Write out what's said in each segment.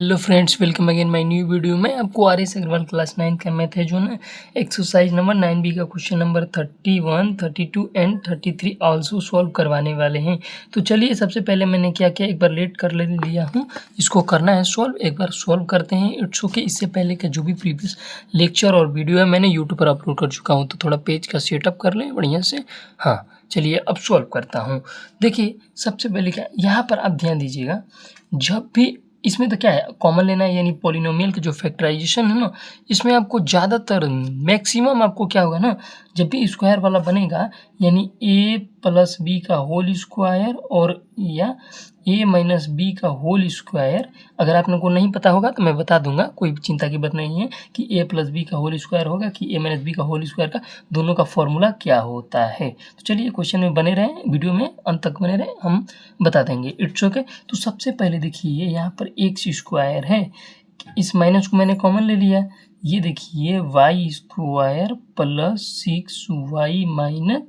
Hello friends, welcome again my new video में। आपको R S Agarwal class 9 का math है जो ना एक्सरसाइज नंबर 9B का question number 31, 32 and 33 also solve करवाने वाले हैं। तो चलिए सबसे पहले मैंने क्या किया, एक बार लेट कर लिया हूँ, इसको करना है सॉल्व। एक बार सॉल्व करते हैं। It's okay. इससे पहले का जो भी प्रीवियस लेक्चर और वीडियो है मैंने यूट्यूब पर अपलोड कर चुका हूँ, तो थोड़ा पेज का सेटअप कर लें बढ़िया से। हाँ चलिए अब सॉल्व करता हूँ। देखिए सबसे पहले क्या, यहाँ पर आप ध्यान दीजिएगा, जब भी इसमें तो क्या है, कॉमन लेना है, यानी पॉलिनोमियल का जो फैक्टराइजेशन है ना, इसमें आपको ज़्यादातर मैक्सिमम आपको क्या होगा ना, जब भी स्क्वायर वाला बनेगा, यानी a प्लस बी का होल स्क्वायर और या a माइनस बी का होल स्क्वायर। अगर आप लोगों को नहीं पता होगा तो मैं बता दूंगा, कोई चिंता की बात नहीं है कि a प्लस बी का होल स्क्वायर होगा कि a माइनस बी का होल स्क्वायर का दोनों का फॉर्मूला क्या होता है। तो चलिए क्वेश्चन में बने रहें, वीडियो में अंत तक बने रहें, हम बता देंगे। It's okay. तो सबसे पहले देखिए यहाँ पर एक्स स्क्वायर है, इस माइनस को मैंने कॉमन ले लिया। ये देखिए Y square plus 6y minus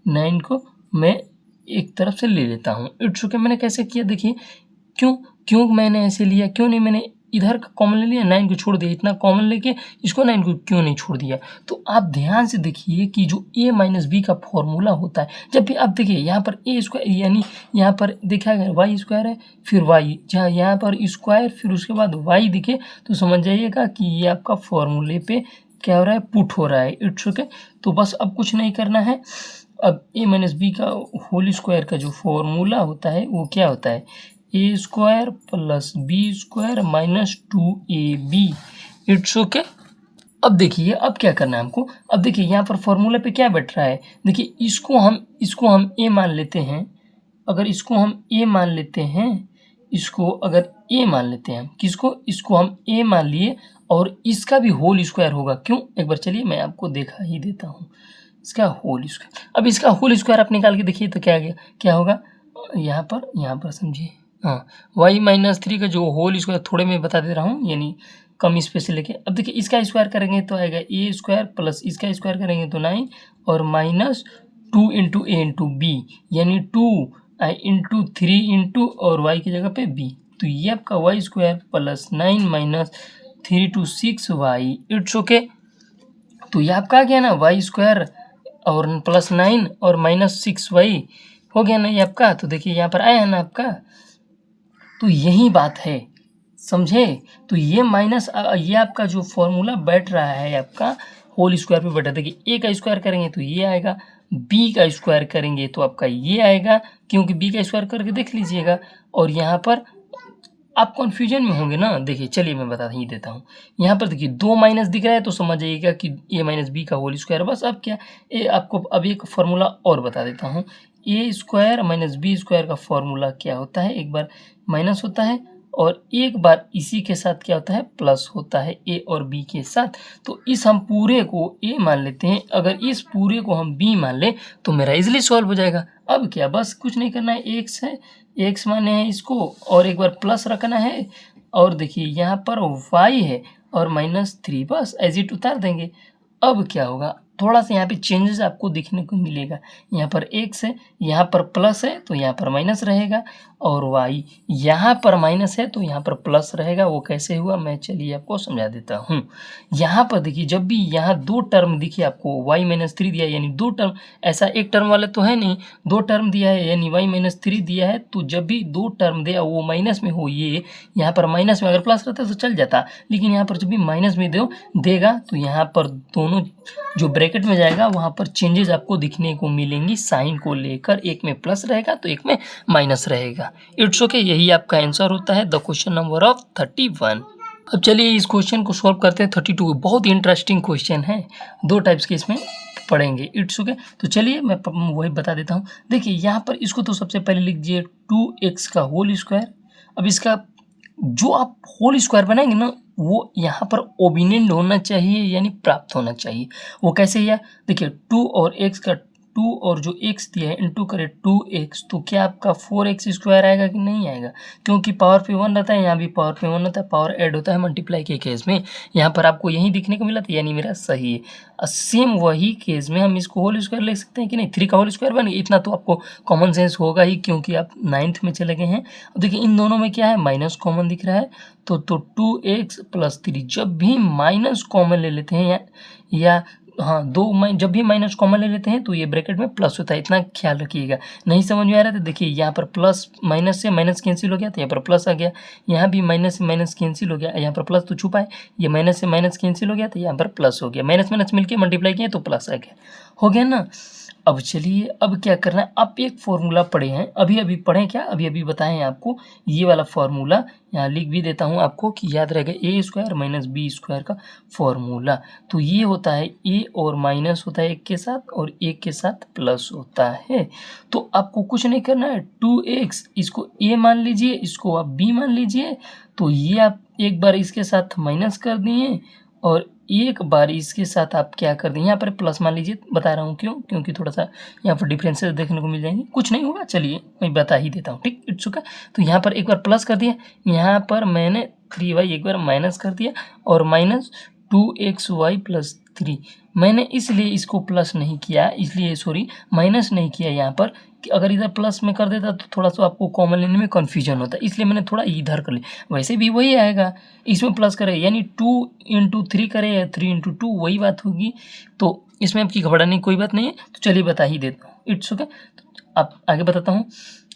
9 को मैं एक तरफ से ले लेता हूँ। It's okay. मैंने कैसे किया देखिए, क्यों क्यों मैंने ऐसे लिया, क्यों नहीं मैंने इधर का कॉमन ले लिया, 9 को छोड़ दिया, इतना कॉमन लेके इसको 9 को क्यों नहीं छोड़ दिया। तो आप ध्यान से देखिए कि जो a माइनस बी का फॉर्मूला होता है, जब भी आप देखिए यहाँ पर a स्क्वायर, यानी यहाँ पर देखा गया वाई स्क्वायर है, फिर वाई, जहाँ यहाँ पर स्क्वायर फिर उसके बाद वाई दिखे तो समझ जाइएगा कि ये आपका फॉर्मूले पे क्या हो रहा है, पुट हो रहा है। It's okay. तो बस अब कुछ नहीं करना है। अब a माइनस बी का होल स्क्वायर का जो फॉर्मूला होता है वो क्या होता है, A square plus B square minus 2ab। It's okay. अब देखिए अब क्या करना है हमको, अब देखिए यहाँ पर फॉर्मूला पे क्या बैठ रहा है, देखिए इसको हम a मान लेते हैं। अगर इसको हम a मान लेते हैं, इसको अगर a मान लेते हैं, किसको, इसको हम a मान लिए, और इसका भी होल स्क्वायर होगा। क्यों, एक बार चलिए मैं आपको दिखा ही देता हूँ इसका होल स्क्वायर। अब इसका होल स्क्वायर आप निकाल के देखिए तो क्या होगा, यहाँ पर समझिए। हाँ, y माइनस 3 का जो होल स्क्वायर, थोड़े मैं बता दे रहा हूँ, यानी कम स्पेस से लेके। अब देखिए इसका स्क्वायर करेंगे तो आएगा a स्क्वायर प्लस इसका स्क्वायर करेंगे तो 9 और माइनस 2 इंटू ए इंटू बी, यानी 2 इंटू 3 इंटू और y की जगह पे b। तो ये आपका y square plus 9 minus 3 two 6y। It's okay. तो ये आपका आ गया ना y स्क्वायर और प्लस 9 और माइनस 6y हो गया ना ये आपका। तो देखिए यहाँ पर आया है ना आपका, तो यही बात है, समझे। तो ये माइनस ये आपका जो फॉर्मूला बैठ रहा है आपका होल स्क्वायर पे बैठा। देखिए ए का स्क्वायर करेंगे तो ये आएगा, बी का स्क्वायर करेंगे तो आपका ये आएगा, क्योंकि बी का स्क्वायर करके देख लीजिएगा। और यहाँ पर आप कन्फ्यूजन में होंगे ना, देखिए चलिए मैं बता ही देता हूँ। यहाँ पर देखिए 2 माइनस दिख रहा है तो समझ जाइएगा कि ए माइनस बी का होल स्क्वायर। बस अब क्या, ए आपको अब एक फॉर्मूला और बता देता हूँ। ए स्क्वायर माइनस बी स्क्वायर का फॉर्मूला क्या होता है, एक बार माइनस होता है और एक बार इसी के साथ क्या होता है, प्लस होता है, ए और बी के साथ। तो इस हम पूरे को ए मान लेते हैं, अगर इस पूरे को हम बी मान लें तो मेरा इजीली सॉल्व हो जाएगा। अब क्या, बस कुछ नहीं करना है, एक्स है, एक्स माने हैं इसको, और एक बार प्लस रखना है, और देखिए यहाँ पर वाई है और माइनस 3, बस एज इट उतार देंगे। अब क्या होगा, थोड़ा सा यहाँ पे चेंजेस आपको देखने को मिलेगा। यहाँ पर एक्स है, यहाँ पर प्लस है तो यहाँ पर माइनस रहेगा, और वाई यहाँ पर माइनस है तो यहाँ पर प्लस रहेगा। वो कैसे हुआ मैं चलिए आपको समझा देता हूँ। यहाँ पर देखिए जब भी यहाँ 2 टर्म दिखिए आपको, y माइनस 3 दिया है, यानी 2 टर्म, ऐसा एक टर्म वाला तो है नहीं, 2 टर्म दिया है यानी y माइनस 3 दिया है। तो जब भी 2 टर्म दिया वो माइनस में हो, ये यहाँ पर माइनस में, अगर प्लस रहता तो चल जाता, लेकिन यहाँ पर जब भी माइनस में देगा तो यहाँ पर दोनों जो ब्रैकेट में जाएगा वहाँ पर चेंजेस आपको दिखने को मिलेंगी साइन को लेकर, एक में प्लस रहेगा तो एक में माइनस रहेगा। It's okay. यही आपका आंसर होता है द क्वेश्चन नंबर ऑफ 31। अब चलिए इस क्वेश्चन को सॉल्व करते हैं। 32 बहुत इंटरेस्टिंग क्वेश्चन है, 2 टाइप्स के इसमें पढ़ेंगे। It's okay. तो चलिए मैं वही बता देता हूँ। देखिए यहाँ पर इसको तो सबसे पहले लिख दीजिए 2x का होल स्क्वायर। अब इसका जो आप होल स्क्वायर बनाएंगे ना, वो यहाँ पर ओबिनेंट होना चाहिए, यानी प्राप्त होना चाहिए। वो कैसे है, देखिए 2 और x का 2 और जो x दिया है इंटू करें 2x, तो क्या आपका 4x² आएगा कि नहीं आएगा? क्योंकि पावर पे 1 रहता है, यहाँ भी पावर पे 1 होता है, पावर ऐड होता है मल्टीप्लाई के केस में। यहाँ पर आपको यही दिखने को मिला था, यानी मेरा सही है। सेम वही केस में हम इसको होल स्क्वायर ले सकते हैं कि नहीं, 3 का होल स्क्वायर बन गया। इतना तो आपको कॉमन सेंस होगा ही, क्योंकि आप 9th में चले गए हैं। देखिए इन दोनों में क्या है, माइनस कॉमन दिख रहा है, तो 2x + 3। जब भी माइनस कॉमन ले लेते हैं या हाँ जब भी माइनस कॉमन ले लेते हैं तो ये ब्रैकेट में प्लस होता है, इतना ख्याल रखिएगा। नहीं समझ में आ रहा था, देखिए यहाँ पर प्लस माइनस से माइनस कैंसिल हो गया तो यहाँ पर प्लस आ गया, यहाँ भी माइनस से माइनस कैंसिल हो गया, यहाँ पर प्लस तो छुपा है, ये माइनस से माइनस कैंसिल हो गया तो यहाँ पर प्लस हो गया, माइनस माइनस मिलके मल्टीप्लाई किया तो प्लस आ गया, हो गया ना। अब चलिए अब क्या करना है, आप एक फॉर्मूला पढ़े हैं, अभी पढ़ें क्या, अभी बताएं आपको ये वाला फॉर्मूला, यहाँ लिख भी देता हूँ आपको कि याद रहेगा, a² - b² का फॉर्मूला। तो ये होता है a और माइनस होता है 1 के साथ और 1 के साथ प्लस होता है। तो आपको कुछ नहीं करना है, 2x इसको a मान लीजिए, इसको आप b मान लीजिए, तो ये आप एक बार इसके साथ माइनस कर दिए और एक बार इसके साथ आप क्या कर दें, यहाँ पर प्लस मान लीजिए, बता रहा हूँ क्यों, क्योंकि थोड़ा सा यहाँ पर डिफरेंसेस देखने को मिल जाएंगे, कुछ नहीं होगा, चलिए मैं बता ही देता हूँ, ठीक, इट्स ओके। तो यहाँ पर एक बार प्लस कर दिया, यहाँ पर मैंने 3y एक बार माइनस कर दिया और माइनस 2xy + 3। मैंने इसलिए इसको प्लस नहीं किया, इसलिए सॉरी माइनस नहीं किया यहाँ पर, कि अगर इधर प्लस में कर देता तो थोड़ा सा आपको कॉमन लेने में कन्फ्यूजन होता है, इसलिए मैंने थोड़ा इधर कर लिया। वैसे भी वही आएगा, इसमें प्लस करे यानी 2 × 3 करे या 3 × 2 वही बात होगी, तो इसमें आपकी घबराने की कोई बात नहीं है। तो चलिए बता ही देता हूँ, इट्स ओके। अब आगे बताता हूँ,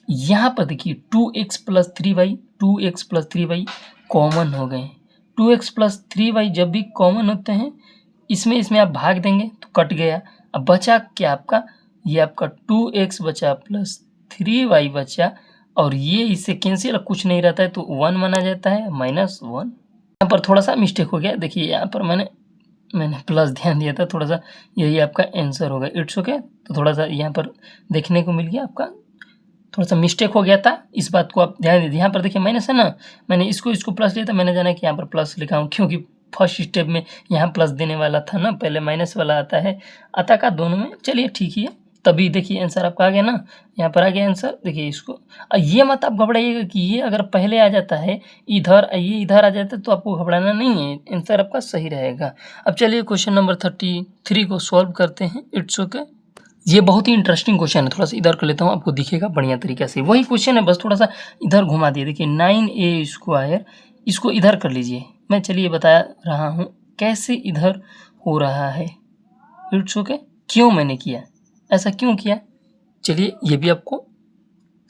यहाँ पर देखिए 2x + 3y 2x + 3y common हो गए। 2x + 3y जब भी कॉमन होते हैं, इसमें आप भाग देंगे तो कट गया। अब बचा क्या आपका, ये आपका 2x बचा + 3y बचा, और ये इससे कैंसिल कुछ नहीं रहता है तो 1 माना जाता है, -1। यहाँ पर थोड़ा सा मिस्टेक हो गया, देखिए यहाँ पर मैंने प्लस ध्यान दिया था थोड़ा सा, यही आपका आंसर होगा, इट्स ओके। तो थोड़ा सा यहाँ पर देखने को मिल गया, आपका थोड़ा सा मिस्टेक हो गया था, इस बात को आप ध्यान दीजिए। यहाँ पर देखिए माइनस है ना, मैंने इसको प्लस लिया था, मैंने जाना कि यहाँ पर प्लस लिखा हूँ, क्योंकि फर्स्ट स्टेप में यहाँ प्लस देने वाला था ना, पहले माइनस वाला आता का दोनों में, चलिए ठीक ही है। तभी देखिए आंसर आपका आ गया ना, यहाँ पर आ गया आंसर, देखिए इसको। ये मत आप घबराइएगा कि ये अगर पहले आ जाता है इधर, ये इधर आ जाता है तो आपको घबराना नहीं है, आंसर आपका सही रहेगा। अब चलिए क्वेश्चन नंबर 33 को सॉल्व करते हैं, इट्स ओके। ये बहुत ही इंटरेस्टिंग क्वेश्चन है, थोड़ा सा इधर कर लेता हूँ, आपको दिखेगा बढ़िया तरीके से। वही क्वेश्चन है, बस थोड़ा सा इधर घुमा दिए। देखिए 9a², इसको इधर कर लीजिए, मैं चलिए बता रहा हूँ कैसे इधर हो रहा है, इट्स ओके। क्यों मैंने किया, ऐसा क्यों किया, चलिए ये भी आपको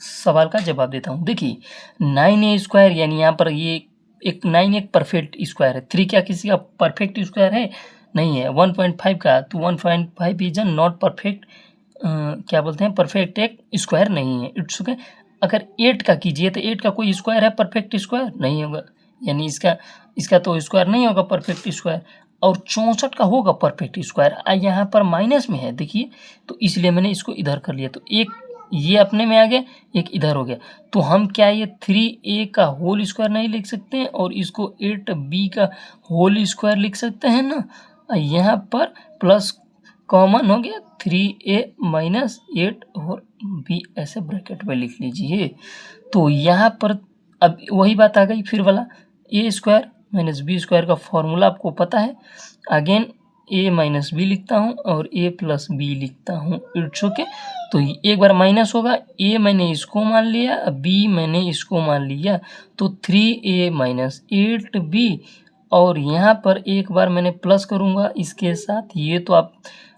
सवाल का जवाब देता हूँ। देखिए 9a² यानी यहाँ पर ये एक 9 एक परफेक्ट स्क्वायर है, 3 क्या किसी का परफेक्ट स्क्वायर है, नहीं है। 1.5 का, तो 1.5 इज नॉट परफेक्ट, क्या बोलते हैं, परफेक्ट एक स्क्वायर नहीं है, इट्स ओके। अगर 8 का कीजिए तो 8 का कोई स्क्वायर है परफेक्ट स्क्वायर, नहीं होगा, यानी इसका तो स्क्वायर नहीं होगा परफेक्ट स्क्वायर। और 64 का होगा परफेक्ट स्क्वायर, यहाँ पर माइनस में है देखिए, तो इसलिए मैंने इसको इधर कर लिया, तो एक ये अपने में आ गया, एक इधर हो गया। तो हम क्या ये 3a का होल स्क्वायर नहीं लिख सकते हैं और इसको 8b का होल स्क्वायर लिख सकते हैं ना। यहाँ पर प्लस कॉमन हो गया, 3a - 8 और b ऐसे ब्रैकेट में लिख लीजिए। तो यहाँ पर अब वही बात आ गई फिर वाला, a² - b² का फॉर्मूला आपको पता है। अगेन a - b लिखता हूँ और a + b लिखता हूँ, इट्स ओके। तो एक बार माइनस होगा, a मैंने इसको मान लिया, b मैंने इसको मान लिया, तो 3a - 8b, और यहाँ पर एक बार मैंने प्लस करूँगा इसके साथ। ये तो आप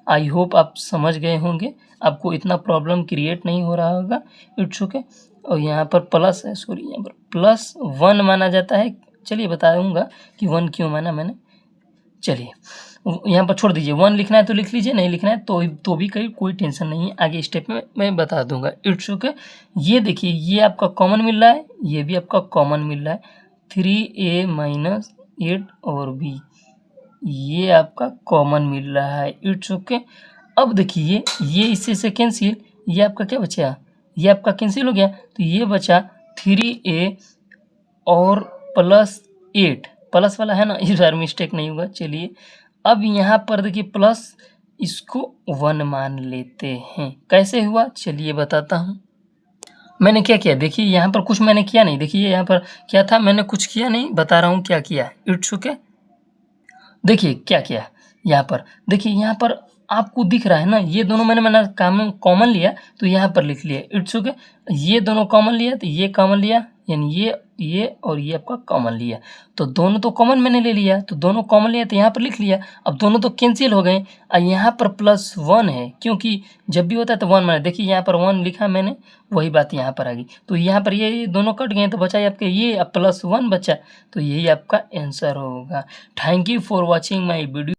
आई होप आप समझ गए होंगे, आपको इतना प्रॉब्लम क्रिएट नहीं हो रहा होगा, इट्स ओके। और यहाँ पर प्लस है, सॉरी यहाँ पर +1 माना जाता है। चलिए बताऊँगा कि 1 क्यों माना मैंने, चलिए यहाँ पर छोड़ दीजिए, 1 लिखना है तो लिख लीजिए, नहीं लिखना है तो भी कोई टेंशन नहीं है, आगे स्टेप में मैं बता दूंगा, इट्स ओके। ये देखिए ये आपका कॉमन मिल रहा है, ये भी आपका कॉमन मिल रहा है, 3a - 8 और b, ये आपका कॉमन मिल रहा है, इट्स ओके। अब देखिए ये इससे से कैंसिल, ये आपका क्या बचा, ये आपका कैंसिल हो गया, तो ये बचा 3a और +8, प्लस वाला है ना, इस बार मिस्टेक नहीं होगा। चलिए अब यहाँ पर देखिए प्लस इसको 1 मान लेते हैं। कैसे हुआ चलिए बताता हूँ। मैंने क्या किया देखिए यहाँ पर कुछ मैंने किया नहीं, देखिए यहाँ पर क्या था मैंने कुछ किया नहीं, बता रहा हूँ क्या किया। It's okay. देखिए क्या किया यहाँ पर, देखिए यहाँ पर आपको दिख रहा है ना, ये दोनों मैंने कॉमन लिया तो यहाँ पर लिख लिया इट्स ओके। ये दोनों कॉमन लिया तो ये कॉमन लिया, यानी ये और ये आपका कॉमन लिया, तो दोनों तो कॉमन मैंने ले लिया, तो दोनों कॉमन लिया तो यहाँ पर लिख लिया। अब दोनों तो कैंसिल हो गए और यहाँ पर +1 है, क्योंकि जब भी होता है तो 1 माने, देखिए यहाँ पर 1 लिखा मैंने, वही बात यहाँ पर आ गई। तो यहाँ पर ये दोनों कट गए तो बचा ये आपके ये, अब +1 बचा, तो यही आपका आंसर होगा। Thank you for watching my video.